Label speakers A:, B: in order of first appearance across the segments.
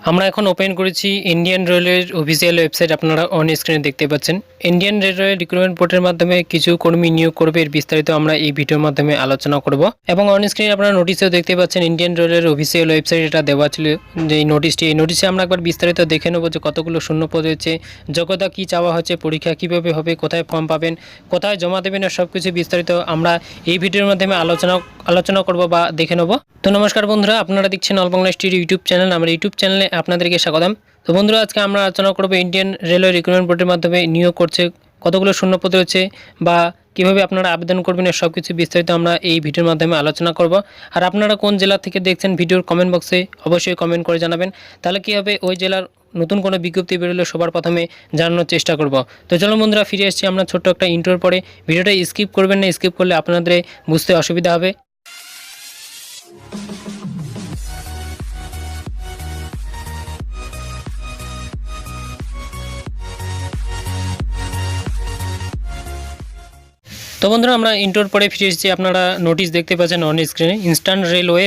A: আমরা এখন ওপেন করেছি ইন্ডিয়ান রেলওয়ের অফিসিয়াল ওয়েবসাইট। আপনারা অন স্ক্রিনে দেখতে পাচ্ছেন ইন্ডিয়ান রেলওয়ে রিক্রুটমেন্ট পোর্টালের মাধ্যমে কিছু কর্মী নিয়োগ করবে, এর বিস্তারিত আমরা এই ভিডিওর মাধ্যমে আলোচনা করব। এবং অন স্ক্রিনে আপনারা নোটিশেও দেখতে পাচ্ছেন ইন্ডিয়ান রেলওয়ের অফিসিয়াল ওয়েবসাইট এটা দেওয়া ছিল যে এই নোটিশে আমরা একবার বিস্তারিত দেখে নেব যে কতগুলো শূন্যপদ রয়েছে, যোগ্যতা কী চাওয়া হচ্ছে, পরীক্ষা কীভাবে হবে, কোথায় ফর্ম পাবেন, কোথায় জমা দেবেন, সব কিছু বিস্তারিত আমরা এই ভিডিওর মাধ্যমে আলোচনা করব বা দেখে নেব। তো নমস্কার বন্ধুরা, আপনারা দেখছেন all Bangla study YouTube channel. আমার ইউটিউব চ্যানেলে আপনাদেরকে স্বাগতম। তো বন্ধুরা, আজকে আমরা আলোচনা করব ইন্ডিয়ান রেলওয়ে রিক্রুটমেন্ট বোর্ডের মাধ্যমে নিয়োগ করছে, কতগুলো শূন্যপদ রয়েছে বা কীভাবে আপনারা আবেদন করবেন, সব কিছু বিস্তারিত আমরা এই ভিডিওর মাধ্যমে আলোচনা করব। আর আপনারা কোন জেলা থেকে দেখছেন ভিডিওর কমেন্ট বক্সে অবশ্যই কমেন্ট করে জানাবেন, তাহলে কী হবে ওই জেলার নতুন কোনো বিজ্ঞপ্তি বেরোলে সবার প্রথমে জানানোর চেষ্টা করব। তো চলো বন্ধুরা, ফিরে এসেছি আমরা ছোট্ট একটা ইন্ট্রোর পরে। ভিডিওটা স্কিপ করবেন না, স্কিপ করলে আপনাদের বুঝতে অসুবিধা হবে। তো বন্ধুরা, আমরা ইন্টোর পরে ফিরে এসেছি। আপনারা নোটিশ দেখতে পাচ্ছেন অন স্ক্রিনে, instant railway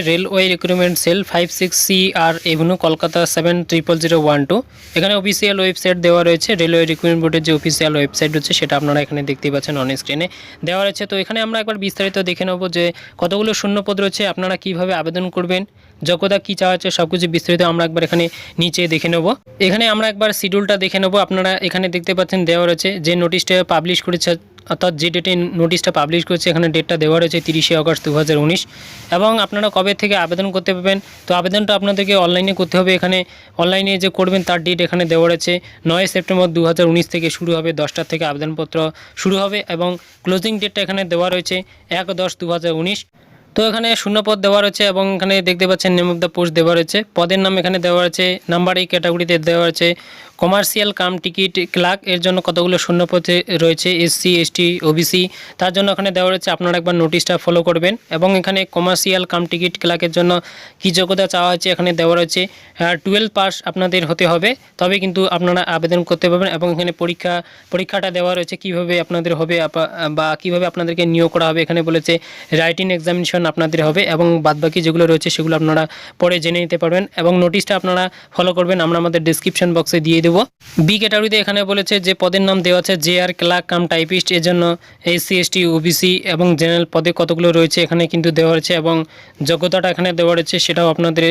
A: recruitment sell 56CR Avenue Kolkata 700012। এখানে অফিসিয়াল ওয়েবসাইট দেওয়া রয়েছে, রেলওয়ে রিক্রুটমেন্ট বোর্ডের যে অফিসিয়াল ওয়েবসাইট রয়েছে সেটা আপনারা এখানে দেখতে পাচ্ছেন অন স্ক্রিনে দেওয়া রয়েছে। তো এখানে আমরা একবার বিস্তারিত দেখে নেব যে কতগুলো শূন্যপদ রয়েছে, আপনারা কিভাবে আবেদন করবেন, যোগ্যতা কী চাওয়া হচ্ছে, সব কিছু বিস্তারিত আমরা একবার এখানে নিচে দেখে নেব। এখানে আমরা একবার শিডিউলটা দেখে নেব। আপনারা এখানে দেখতে পাচ্ছেন দেওয়া রয়েছে যে নোটিশটা পাবলিশ করেছে, অর্থাৎ যে ডেটে নোটিশটা পাবলিশ করেছে এখানে ডেটটা দেওয়া রয়েছে 30শে আগস্ট 2019। এবং আপনারা কবে থেকে আবেদন করতে পারবেন, তো আবেদনটা আপনাদেরকে অনলাইনে করতে হবে। এখানে অনলাইনে যে করবেন তার ডেট এখানে দেওয়া রয়েছে 9 সেপ্টেম্বর 2019 থেকে শুরু হবে, 10টা থেকে আবেদনপত্র শুরু হবে। এবং ক্লোজিং ডেটটা এখানে দেওয়া রয়েছে 1/10/2019। তো এখানে শূন্যপদ দেওয়া রয়েছে এবং এখানে দেখতে পাচ্ছেন নেম অফ দ্য পোস্ট দেওয়া রয়েছে, পদের নাম এখানে দেওয়া রয়েছে, নাম্বার এই ক্যাটাগরিতে দেওয়া রয়েছে। কমার্শিয়াল কাম টিকিট ক্লার্ক এর জন্য কতগুলো শূন্যপদ রয়েছে, SC ST OBC তার জন্য এখানে দেওয়া রয়েছে। আপনারা একবার নোটিশটা ফলো করবেন। এবং এখানে কমার্শিয়াল কাম টিকিট ক্লার্কের জন্য কী যোগ্যতা চাওয়া হচ্ছে এখানে দেওয়া রয়েছে 12 পাস আপনাদের হতে হবে, তবে কিন্তু আপনারা আবেদন করতে পারবেন। এবং এখানে পরীক্ষাটা দেওয়া রয়েছে কীভাবে আপনাদের হবে বা কীভাবে আপনাদেরকে নিয়োগ করা হবে। এখানে বলেছে রাইটিং এক্সামিনেশন আপনাদের হবে এবং বাদবাকি যেগুলো রয়েছে সেগুলো আপনারা পরে জেনে নিতে পারবেন। এবং নোটিশটা আপনারা ফলো করবেন, আমরা আমাদের ডিসক্রিপশন বক্সে দিয়ে দেবো। বি ক্যাটাগরিতে এখানে বলেছে যে পদের নাম দেওয়া আছে JR ক্লার্ক কাম টাইপিস্ট, এর জন্য SC ST OBC এবং জেনারেল পদে কতগুলো রয়েছে এখানে কিন্তু দেওয়া রয়েছে। এবং যোগ্যতাটা এখানে দেওয়া রয়েছে, সেটাও আপনাদের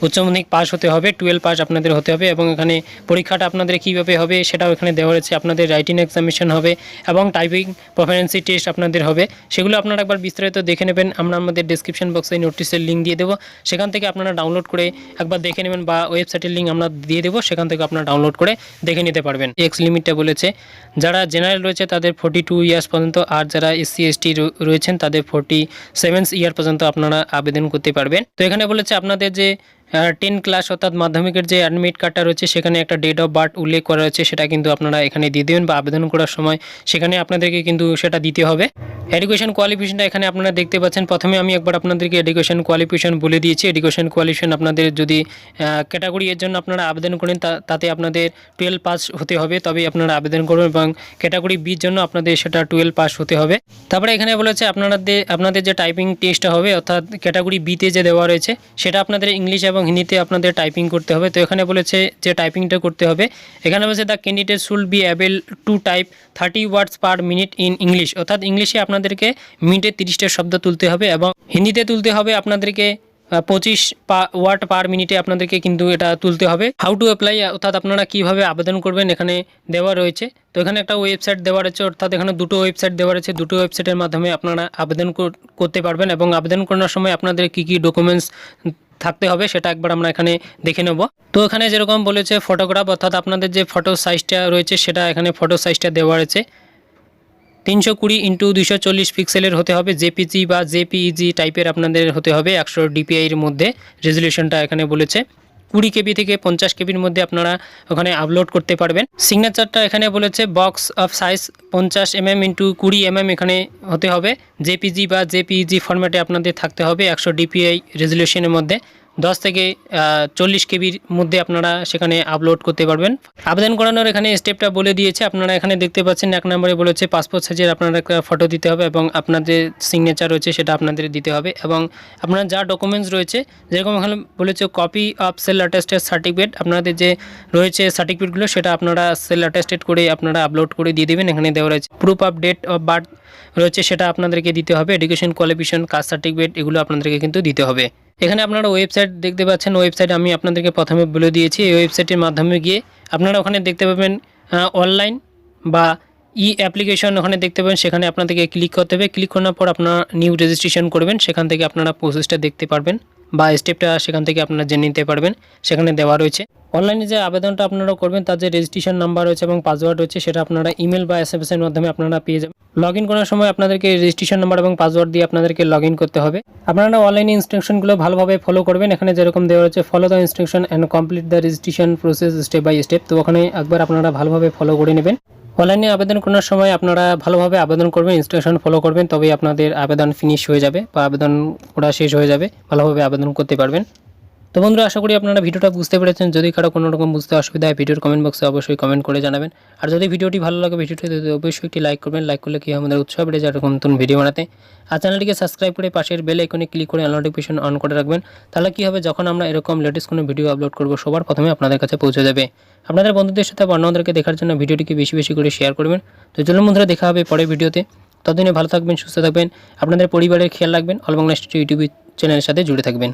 A: উচ্চ মাধ্যমিক পাস হতে হবে, 12 পাস আপনাদের হতে হবে। এবং এখানে পরীক্ষাটা আপনাদের কীভাবে হবে সেটাও এখানে দেওয়া রয়েছে, আপনাদের রাইটিং এক্সামিনেশন হবে এবং টাইপিং প্রফিসিয়েন্সি টেস্ট আপনাদের হবে। সেগুলো আপনারা একবার বিস্তারিত দেখে নেবেন, আমরা আমাদের ডিসক্রিপশন বক্সে নোটিশের লিঙ্ক দিয়ে দেবো, সেখান থেকে আপনারা ডাউনলোড করে একবার দেখে নেবেন, বা ওয়েবসাইটের লিঙ্ক আমরা দিয়ে দেবো, সেখান থেকে আপনারা ডাউনলোড করে দেখে নিতে পারবেন। এক্স লিমিটটা বলেছে যারা জেনারেল রয়েছে তাদের 42 ইয়ার্স পর্যন্ত, আর যারা SC ST রয়েছেন তাদের 47 ইয়ার পর্যন্ত আপনারা আবেদন করতে পারবেন। তো এখানে বলেছে আপনাদের যে 10 ক্লাস অর্থাৎ মাধ্যমিকের যে অ্যাডমিট কার্ডটা রয়েছে সেখানে একটা ডেট অফ বার্থ উল্লেখ করা রয়েছে, সেটা কিন্তু আপনারা এখানে দিয়ে দেবেন, বা আবেদন করার সময় সেখানে আপনাদেরকে কিন্তু সেটা দিতে হবে। এডুকেশন কোয়ালিফিকেশনটা এখানে আপনারা দেখতে পাচ্ছেন। প্রথমে আমি একবার আপনাদেরকে এডুকেশন কোয়ালিফিকেশন বলে দিয়েছি। এডুকেশন কোয়ালিফিকেশন আপনাদের যদি ক্যাটাগরি এর জন্য আপনারা আবেদন করেন তাতে আপনাদের 12 পাস হতে হবে, তবেই আপনারা আবেদন করবেন। এবং ক্যাটাগরি বির জন্য আপনাদের সেটা 12 পাস হতে হবে। তারপরে এখানে বলেছে আপনাদের যে টাইপিং টেস্টটা হবে, অর্থাৎ ক্যাটাগরি বিতে যে দেওয়া রয়েছে সেটা আপনাদের ইংলিশ এবং হিন্দিতে আপনাদের টাইপিং করতে হবে। তো এখানে বলেছে যে টাইপিংটা করতে হবে, এখানে বলেছে the candidate should be able to type 30 words per minute in English, অর্থাৎ ইংলিশে আপনাদেরকে মিনিটে 30টা শব্দ তুলতে হবে এবং হিন্দিতে তুলতে হবে আপনাদেরকে 25 ওয়ার্ড পার মিনিটে আপনাদেরকে কিন্তু এটা তুলতে হবে। হাউ টু অ্যাপ্লাই, অর্থাৎ আপনারা কীভাবে আবেদন করবেন এখানে দেওয়া রয়েছে। তো এখানে একটা ওয়েবসাইট দেওয়া রয়েছে, অর্থাৎ এখানে দুটো ওয়েবসাইট দেওয়া রয়েছে, দুটো ওয়েবসাইটের মাধ্যমে আপনারা আবেদন করতে পারবেন। এবং আবেদন করার সময় আপনাদের কী কী ডকুমেন্টস থাকতে হবে সেটা একবার আমরা এখানে দেখে নেব। তো এখানে যেরকম বলেছে ফটোগ্রাফ, অর্থাৎ আপনাদের যে ফটো সাইজটা রয়েছে সেটা এখানে ফটো সাইজটা দেওয়া রয়েছে 320x240 পিক্সেলের হতে হবে, JPG বা JPEG টাইপের আপনাদের হতে হবে, 100 DPI এর মধ্যে রেজলিউশনটা এখানে বলেছে। 20 KB থেকে 50 KBর মধ্যে আপনারা ওখানে আপলোড করতে পারবেন। সিগনেচারটা এখানে বলেছে box of size 50 mm x 20 mm এখানে হতে হবে, JPG বা JPEG ফরম্যাটে আপনাদের থাকতে হবে, 100 DPI রেজলিউশনের মধ্যে। 10 থেকে 40 কেবির মধ্যে আপনারা সেখানে আপলোড করতে পারবেন। আবেদন করানোর এখানে স্টেপটা বলে দিয়েছে। আপনারা এখানে দেখতে পাচ্ছেন 1 নম্বরে বলেছে পাসপোর্ট সাইজের আপনারা একটা ফটো দিতে হবে এবং আপনাদের সিগনেচার রয়েছে সেটা আপনাদের দিতে হবে এবং আপনার যা ডকুমেন্টস রয়েছে যেরকম এখানে বলেছে copy of self attested certificate, আপনাদের যে রয়েছে সার্টিফিকেটগুলো সেটা আপনারা সেল অ্যাটেস্টেড করে আপনারা আপলোড করে দিয়ে দেবেন। এখানে দেওয়া রয়েছে proof of date of birth রয়েছে সেটা আপনাদেরকে দিতে হবে, এডুকেশন কোয়ালিফিকেশন, কাস্ট সার্টিফিকেট এগুলো আপনাদেরকে কিন্তু দিতে হবে। এখানে আপনারা ওয়েবসাইট দেখতে পাচ্ছেন, ওয়েবসাইট আমি আপনাদেরকে প্রথমে বলে দিয়েছি। এই ওয়েবসাইটের মাধ্যমে গিয়ে আপনারা ওখানে দেখতে পাবেন অনলাইন বা অ্যাপ্লিকেশন ওখানে দেখতে পাবেন, সেখানে আপনাদেরকে ক্লিক করতে হবে। ক্লিক করার পর আপনারা নিউ রেজিস্ট্রেশন করবেন, সেখান থেকে আপনারা প্রসেসটা দেখতে পারবেন বা স্টেপটা সেখান থেকে আপনারা জেনে নিতে পারবেন, সেখানে দেওয়া রয়েছে। অনলাইনে যে আবেদনটা আপনারা করবেন তার যে রেজিস্ট্রেশন নাম্বার রয়েছে এবং পাসওয়ার্ড রয়েছে সেটা আপনারা ইমেল বা SMS এর মাধ্যমে আপনারা পেয়ে যাবেন। লগ ইন করার সময় আপনাদেরকে রেজিস্ট্রেশন নাম্বার এবং পাসওয়ার্ড দিয়ে আপনাদেরকে লগ ইন করতে হবে। আপনারা অনলাইনে ইনস্ট্রাকশনগুলো ভালোভাবে ফলো করবেন। এখানে যেরকম দেওয়া রয়েছে follow the instruction and complete the registration process step by step, তো ওখানে একবার আপনারা ভালোভাবে ফলো করে নেবেন। অনলাইনে আবেদন করার সময় আপনারা ভালোভাবে আবেদন করবেন, ইনস্ট্রাকশন ফলো করবেন, তবেই আপনাদের আবেদন ফিনিশ হয়ে যাবে বা আবেদন করা শেষ হয়ে যাবে, ভালোভাবে আবেদন করতে পারবেন। তো বন্ধুরা, আশা করি আপনারা ভিডিওটা বুঝতে পেরেছেন। যদি কারো কোনো রকম বুঝতে অসুবিধা হয় ভিডিওর কমেন্ট বক্সে অবশ্যই কমেন্ট করে জানাবেন। আর যদি ভিডিওটি ভালো লাগে ভিডিওটিতে অবশ্যই একটি লাইক করবেন। লাইক করলে কি আমাদের উৎসাহ বেড়ে যায় এরকম নতুন ভিডিও বানাতে। আর চ্যানেলটিকে সাবস্ক্রাইব করে পাশের বেল আইকনে ক্লিক করে নোটিফিকেশন অন করে রাখবেন। তাহলে কি হবে, যখন আমরা এরকম লেটেস্ট কোনো ভিডিও আপলোড করব সবার প্রথমে আপনাদের কাছে পৌঁছে যাবে। আপনাদের বন্ধুদের সাথে অন্যদেরকে দেখার জন্য ভিডিওটিকে বেশি বেশি করে শেয়ার করবেন। তো চলুন বন্ধুরা, দেখা হবে পরের ভিডিওতে। ততদিনে ভালো থাকবেন, সুস্থ থাকবেন, আপনাদের পরিবারের খেয়াল রাখবেন। অল বাংলা ইউটিউব চ্যানেলের সাথে জুড়ে থাকবেন।